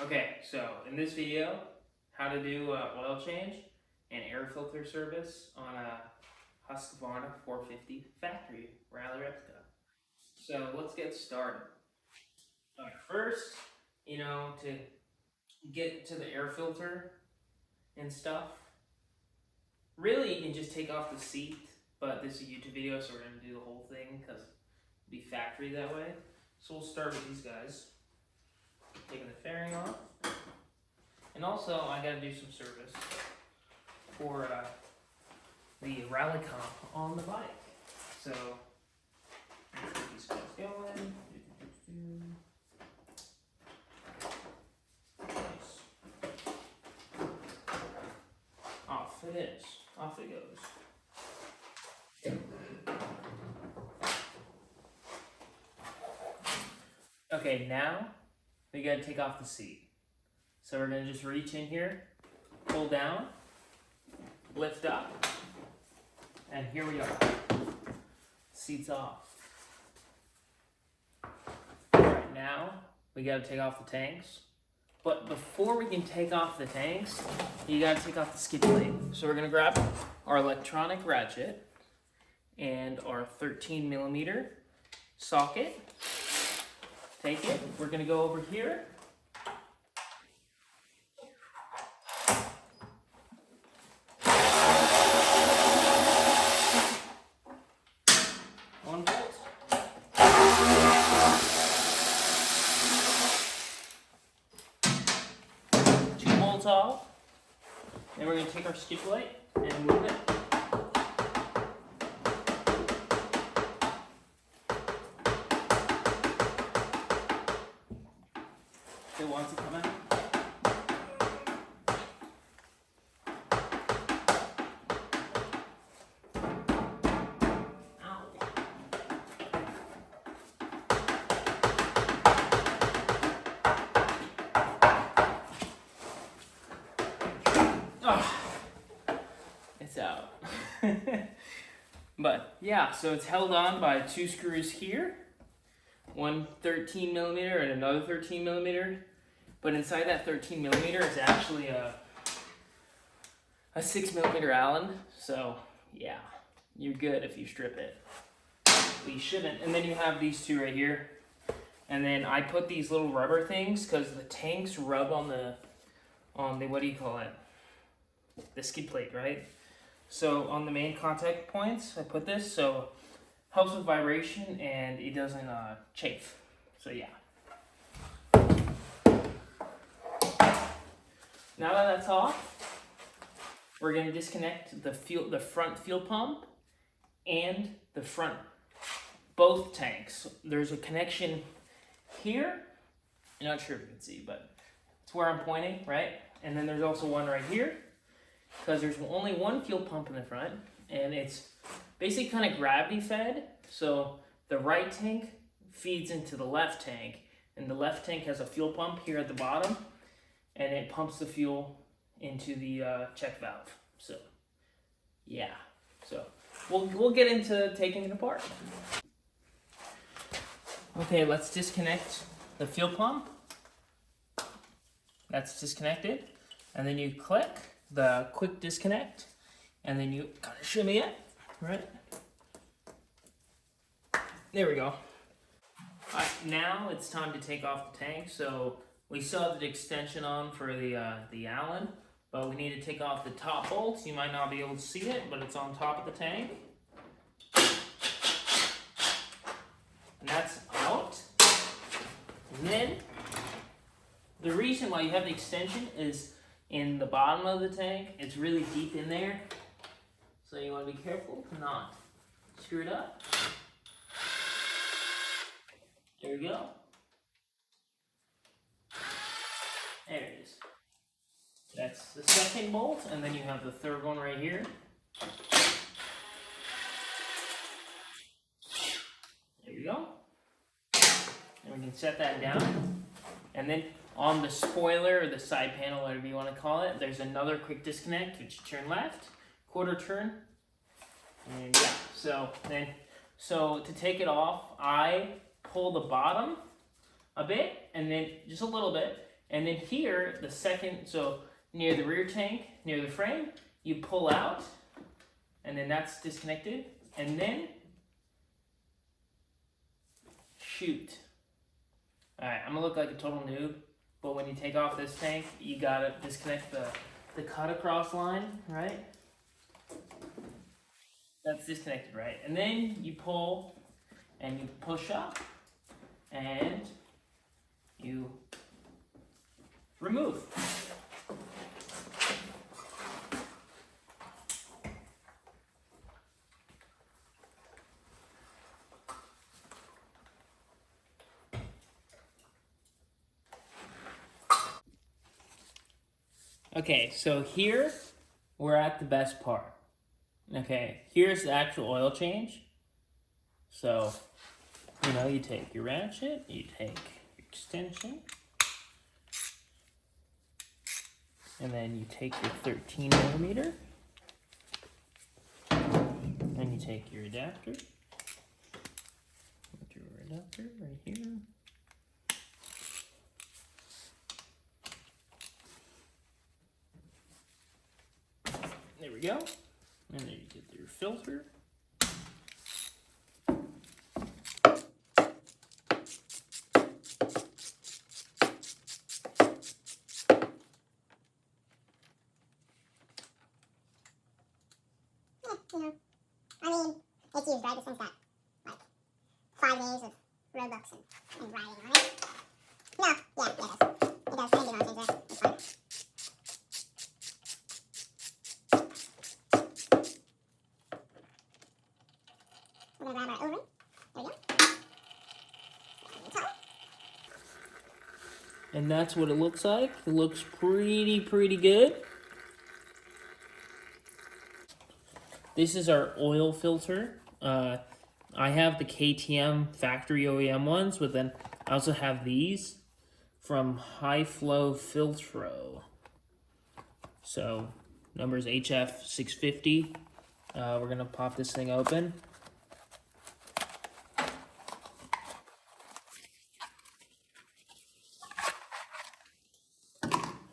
Okay, so in this video, how to do oil change and air filter service on a Husqvarna 450 Factory Rally Replica. So let's get started. First, to get to the air filter and stuff, really you can just take off the seat, but this is a YouTube video, so we're going to do the whole thing because it'll be factory that way. So we'll start with these guys. Taking the fairing off. And also, I gotta do some service for the rally comp on the bike. So, let's get these guys going. Nice. Off it is. Off it goes. Okay, now we gotta take off the seat. So we're gonna just reach in here, pull down, lift up, and here we are. Seat's off. Alright, now we gotta take off the tanks. But before we can take off the tanks, you gotta take off the skid plate. So we're gonna grab our electronic ratchet and our 13mm socket. Take it, we're gonna go over here. One bolt. Two bolts off. Then we're gonna take our skid plate and move it. It wants to come out. Ow. Oh, it's out. But yeah, so it's held on by two screws here. One 13mm and another 13mm. But inside that 13mm is actually a 6mm Allen. So yeah, you're good if you strip it. But you shouldn't. And then you have these two right here. And then I put these little rubber things because the tanks rub on the what do you call it? The skid plate, right? So on the main contact points, I put this so helps with vibration and it doesn't chafe. So yeah. Now that that's off, we're gonna disconnect the front fuel pump and the front both tanks. There's a connection here. I'm not sure if you can see, but it's where I'm pointing, right? And then there's also one right here, because there's only one fuel pump in the front, and it's basically kind of gravity fed. So the right tank feeds into the left tank, and the left tank has a fuel pump here at the bottom, and it pumps the fuel into the check valve. So yeah, so we'll get into taking it apart. Okay, let's disconnect the fuel pump. That's disconnected, and then you click the quick disconnect, and then you kind of shimmy it, right? There we go. All right, now it's time to take off the tank. So we still have the extension on for the Allen, but we need to take off the top bolts. You might not be able to see it, but it's on top of the tank. And that's out. And then the reason why you have the extension is in the bottom of the tank. It's really deep in there, so you want to be careful to not screw it up. There we go. There it is. That's the second bolt, and then you have the third one right here. There we go. And we can set that down. And then on the spoiler, or the side panel, whatever you want to call it, there's another quick disconnect, which you turn left, quarter turn. And yeah, so to take it off, I pull the bottom a bit, and then just a little bit, And then here, the second, so near the rear tank, near the frame, you pull out, and then that's disconnected, and then shoot. Alright, I'm gonna look like a total noob, but when you take off this tank, you gotta disconnect the cut across line, right? That's disconnected, right? And then you pull and you push up and you remove. Okay, so here we're at the best part. Okay, here's the actual oil change. So, you take your ratchet, you take your extension, and then you take your 13 millimeter, and you take your adapter. Put your adapter right here. There we go. And then you get your filter. It's used, right? This thing's got, like, 5 days of Robux and riding on it. No, yeah, it does. It does. I didn't do anything there. It's fine. We're gonna grab our O-ring. There we go. And that's what it looks like. It looks pretty good. This is our oil filter. I have the KTM factory OEM ones, but then I also have these from High Flow Filtro. So, number's HF650. We're gonna pop this thing open.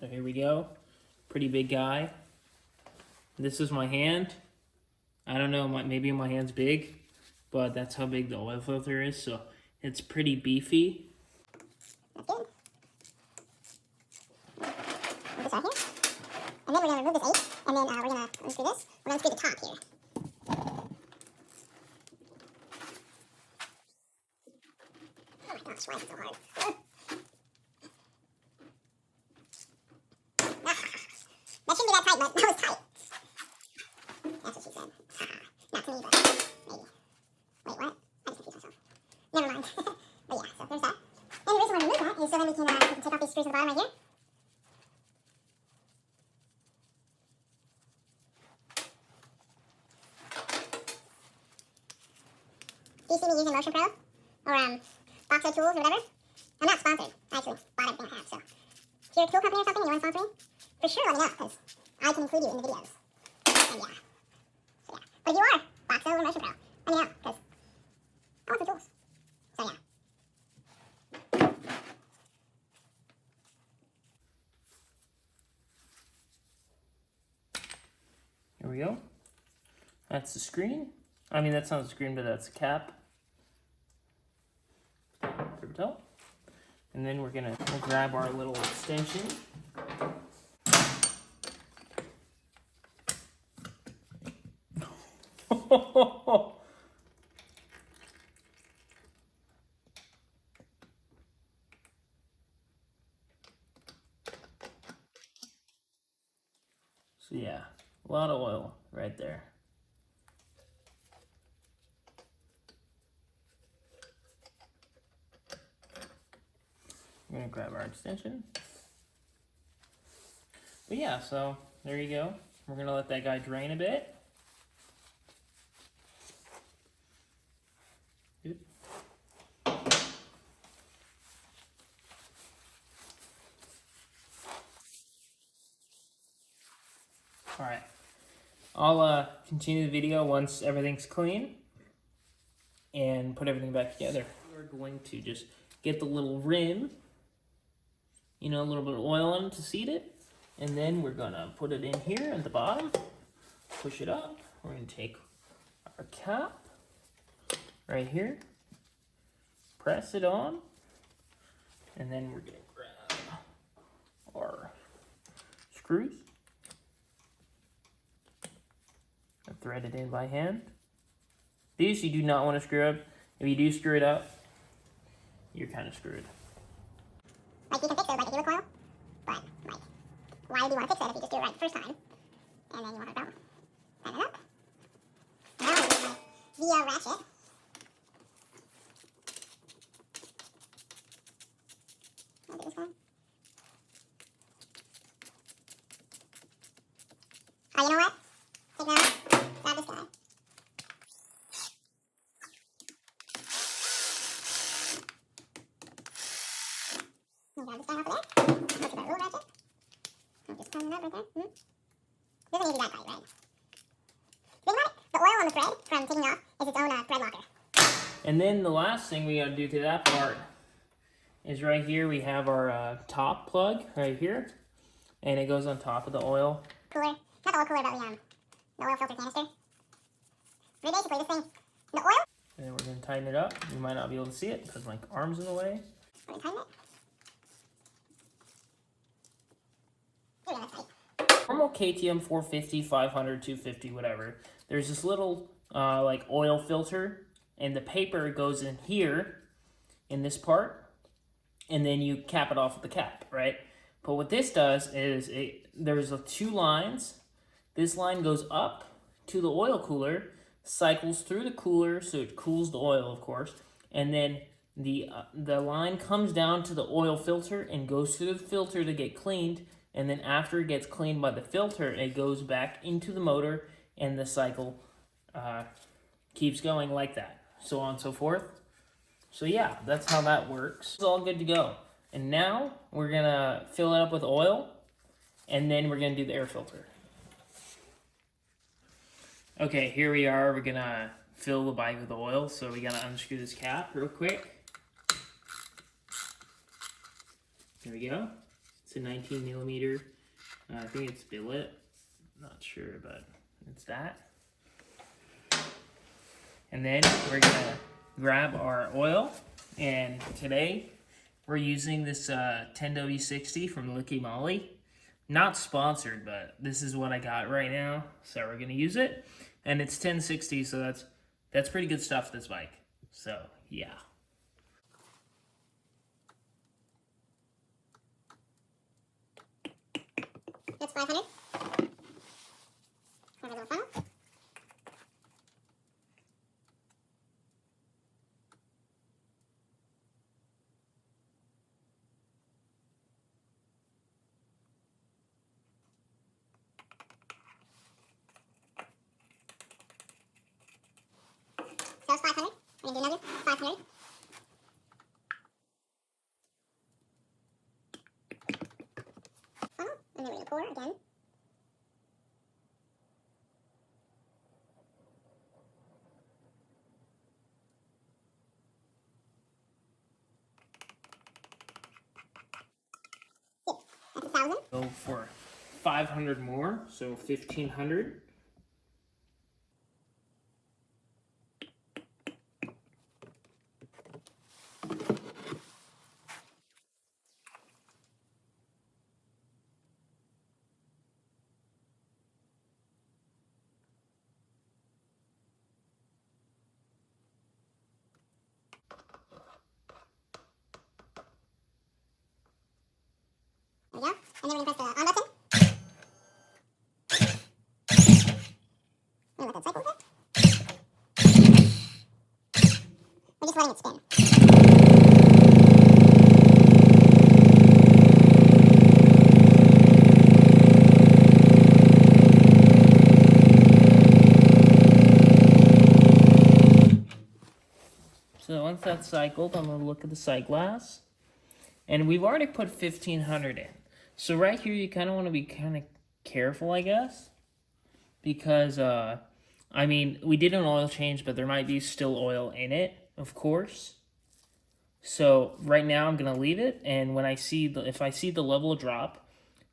So here we go. Pretty big guy. This is my hand. I don't know, maybe my hand's big, but that's how big the oil filter is, so it's pretty beefy. That's good. Put this out here. And then we're going to remove this 8, and then we're going to unscrew this. We're going to unscrew the top here. Oh my gosh, why is it so hard? That shouldn't be that tight, but that was tight. That's what she said. Not to me, but maybe. Wait, what? I just confused myself. Never mind. But yeah, so there's that. And the reason why we remove that is so then we can take off these screws at the bottom right here. Do you see me using Motion Pro? Or Boxo Tools or whatever? I'm not sponsored. I actually bought everything I have, so. If you're a tool company or something and you want to sponsor me, for sure let me know, because I can include you in the videos. And yeah. So yeah. But if you are Boxo or Motion Pro, let me know, because I want some tools. So yeah. Here we go. That's the screen. I mean, that's not the screen, but that's the cap. For the top. And then we'll grab our little extension. So yeah, a lot of oil right there. We're gonna grab our extension. But yeah, so there you go. We're gonna let that guy drain a bit. Good. All right, I'll continue the video once everything's clean and put everything back together. We're going to just get the little rim you know, a little bit of oil on it to seat it. And then we're gonna put it in here at the bottom, push it up. We're gonna take our cap right here, press it on, and then we're gonna grab our screws and thread it in by hand. These you do not want to screw up. If you do screw it up, you're kind of screwed. Like you can fix it with like a helicoil, but like, why do you want to fix it if you just do it right the first time? And then you want to go tighten it up. Now we're going to via ratchet. I'll do this one. Oh, you know what? Take that one. Grab this guy. And grab this guy off of there. Go to that little ratchet. I'll just tighten it up right there. This is easy that tight, right? Think about it. The oil on the thread from taking off is its own thread locker. And then the last thing we gotta do to that part is right here we have our top plug right here, and it goes on top of the oil cooler. Not the oil cooler, but the oil filter canister. But basically, this thing, the oil. And then we're gonna tighten it up. You might not be able to see it because my arm's in the way. We're gonna tighten it. Here we go, that's tight. Normal KTM 450, 500, 250, whatever. There's this little like oil filter, and the paper goes in here, in this part, and then you cap it off with the cap, right? But what this does is there's two lines. This line goes up to the oil cooler, cycles through the cooler, so it cools the oil, of course, and then the line comes down to the oil filter and goes through the filter to get cleaned, and then after it gets cleaned by the filter, it goes back into the motor, and the cycle keeps going like that, so on and so forth. So yeah, that's how that works. It's all good to go. And now we're gonna fill it up with oil, and then we're gonna do the air filter. Okay, here we are. We're gonna fill the bike with oil, so we gotta unscrew this cap real quick. There we go. It's a 19 millimeter. I think it's billet. Not sure, but it's that. And then we're gonna grab our oil, and today we're using this 10W60 from Licky Moly. Not sponsored, but this is what I got right now, so we're gonna use it. And it's 1060, so that's pretty good stuff, this bike. So yeah. That's 500. Have a little funnel. So that's 500. We're gonna do another 500. Funnel, and then we're gonna pour again. That's 1,000. Go for 500 more, so 1,500. There we go. And then we're gonna press the on button. I'm gonna let that cycle a bit. We're just letting it spin. So once that's cycled, I'm gonna look at the sight glass. And we've already put 1,500 in. So right here, you kind of want to be kind of careful, I guess. Because, I mean, we did an oil change, but there might be still oil in it, of course. So right now I'm gonna leave it, and when if I see the level drop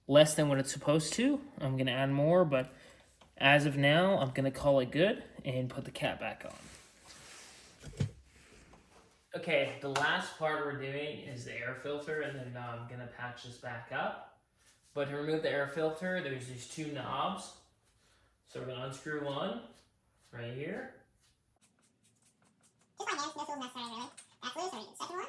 less than what it's supposed to, I'm gonna add more, but as of now, I'm gonna call it good and put the cap back on. Okay, the last part we're doing is the air filter, and then I'm gonna patch this back up. But to remove the air filter, there's these two knobs. So we're gonna unscrew one right here. Just by hand, no tools necessary really. That's loose, or second one.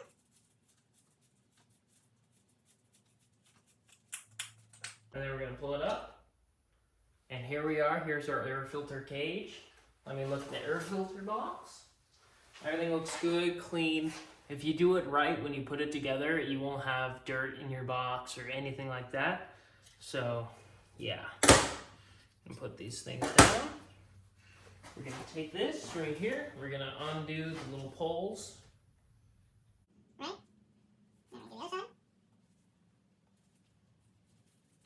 And then we're gonna pull it up. And here we are, here's our air filter cage. Let me look at the air filter box. Everything looks good, clean. If you do it right when you put it together, you won't have dirt in your box or anything like that. So, yeah. And put these things down. We're gonna take this right here. We're gonna undo the little poles. Right? Now we do the other side.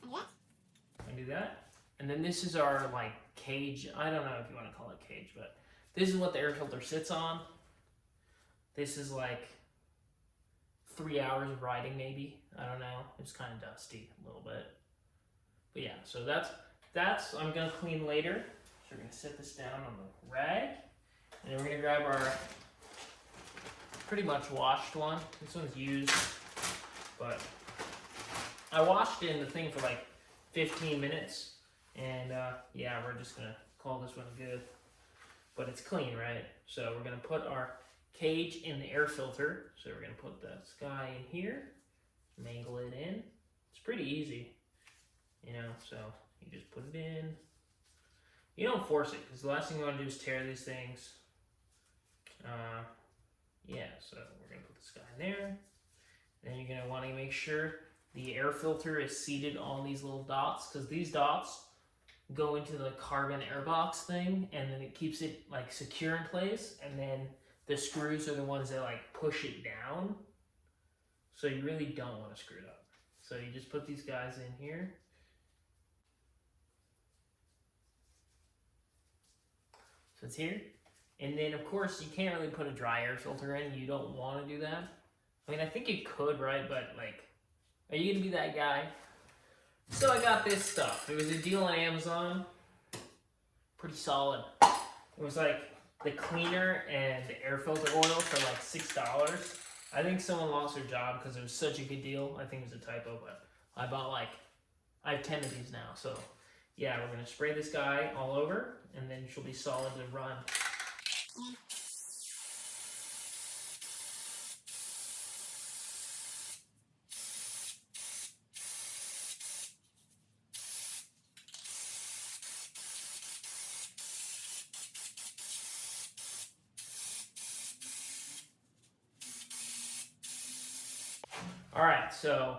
Undo that. Undo that. And then this is our like cage. I don't know if you want to call it cage, but this is what the air filter sits on. This is like 3 hours of riding maybe. I don't know. It's kind of dusty a little bit. But yeah, so that's I'm gonna clean later. So we're gonna set this down on the rag. And then we're gonna grab our pretty much washed one. This one's used, but I washed it in the thing for like 15 minutes. And yeah, we're just gonna call this one good. But it's clean, right? So we're gonna put our cage in the air filter. So we're gonna put this guy in here, mangle it in. It's pretty easy, you know, so you just put it in. You don't force it, because the last thing you wanna do is tear these things. Yeah, so we're gonna put this guy in there. Then you're gonna wanna make sure the air filter is seated on these little dots, because these dots go into the carbon airbox thing, and then it keeps it like secure in place, and then the screws are the ones that like push it down. So you really don't want to screw it up. So you just put these guys in here. So it's here. And then of course you can't really put a dry air filter in. You don't want to do that. I mean, I think you could, right? But like, are you gonna be that guy? So I got this stuff. It was a deal on Amazon. Pretty solid. It was like the cleaner and the air filter oil for like $6. I think someone lost their job because it was such a good deal. I think it was a typo, but I bought like, I have 10 of these now. So yeah, we're gonna spray this guy all over, and then she'll be solid to run. All right, so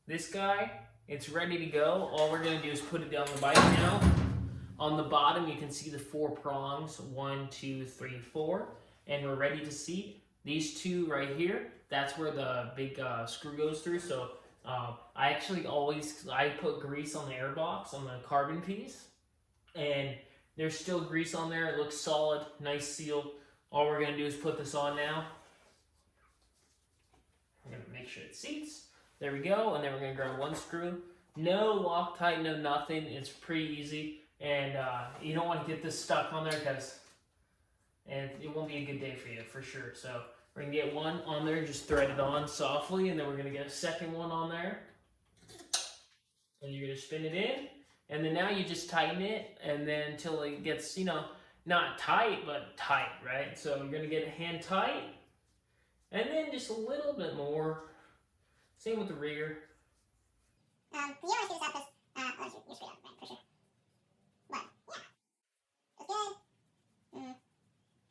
this guy, it's ready to go. All we're gonna do is put it down the bike now. On the bottom, you can see the 4 prongs, 1, 2, 3, 4, and we're ready to seat. These two right here, that's where the big screw goes through. So I put grease on the airbox, on the carbon piece, and there's still grease on there. It looks solid, nice seal. All we're gonna do is put this on now. We're gonna make sure it seats. There we go, and then we're gonna grab one screw. No Loctite, no nothing. It's pretty easy, and you don't want to get this stuck on there because it won't be a good day for you for sure. So we're gonna get one on there, just thread it on softly, and then we're gonna get a second one on there, and you're gonna spin it in, and then now you just tighten it, and then until it gets, you know, not tight but tight, right? So you're gonna get it hand tight. And then just a little bit more. Same with the rear. You always do this up because, you're screwed up, right, for sure. But, yeah. That's good.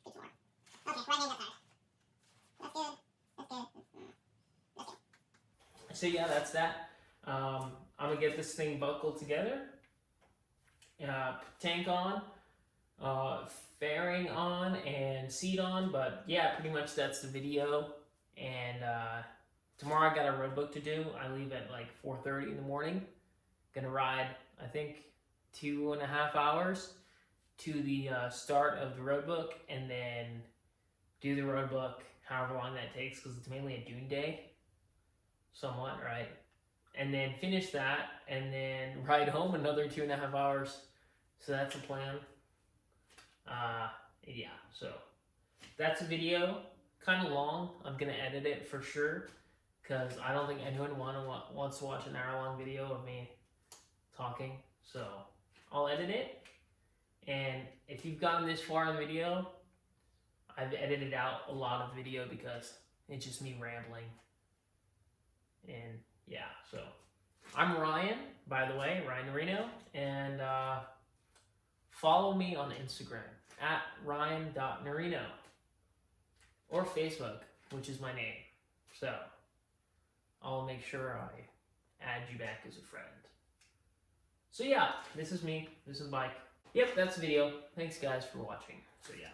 Get some more. Okay, right hand up hard. That's good. That's good. That's good. So yeah, that's that. I'm gonna get this thing buckled together. Tank on, fairing on, and seat on. But yeah, pretty much that's the video. And tomorrow I got a road book to do. I leave at like 4:30 in the morning. Gonna ride, I think, 2.5 hours to the start of the road book, and then do the road book, however long that takes, because it's mainly a dune day, somewhat, right? And then finish that, and then ride home another 2.5 hours. So that's a plan. Yeah, so that's a video, kind of long. I'm gonna edit it for sure, because I don't think anyone wants to watch an hour-long video of me talking. So I'll edit it, and if you've gotten this far in the video, I've edited out a lot of the video because it's just me rambling. And yeah, so I'm Ryan, by the way, Ryan Reno, and follow me on Instagram at ryan.narino, or Facebook, which is my name. So I'll make sure I add you back as a friend. So yeah, this is me. This is Mike. Yep, that's the video. Thanks guys for watching. So yeah.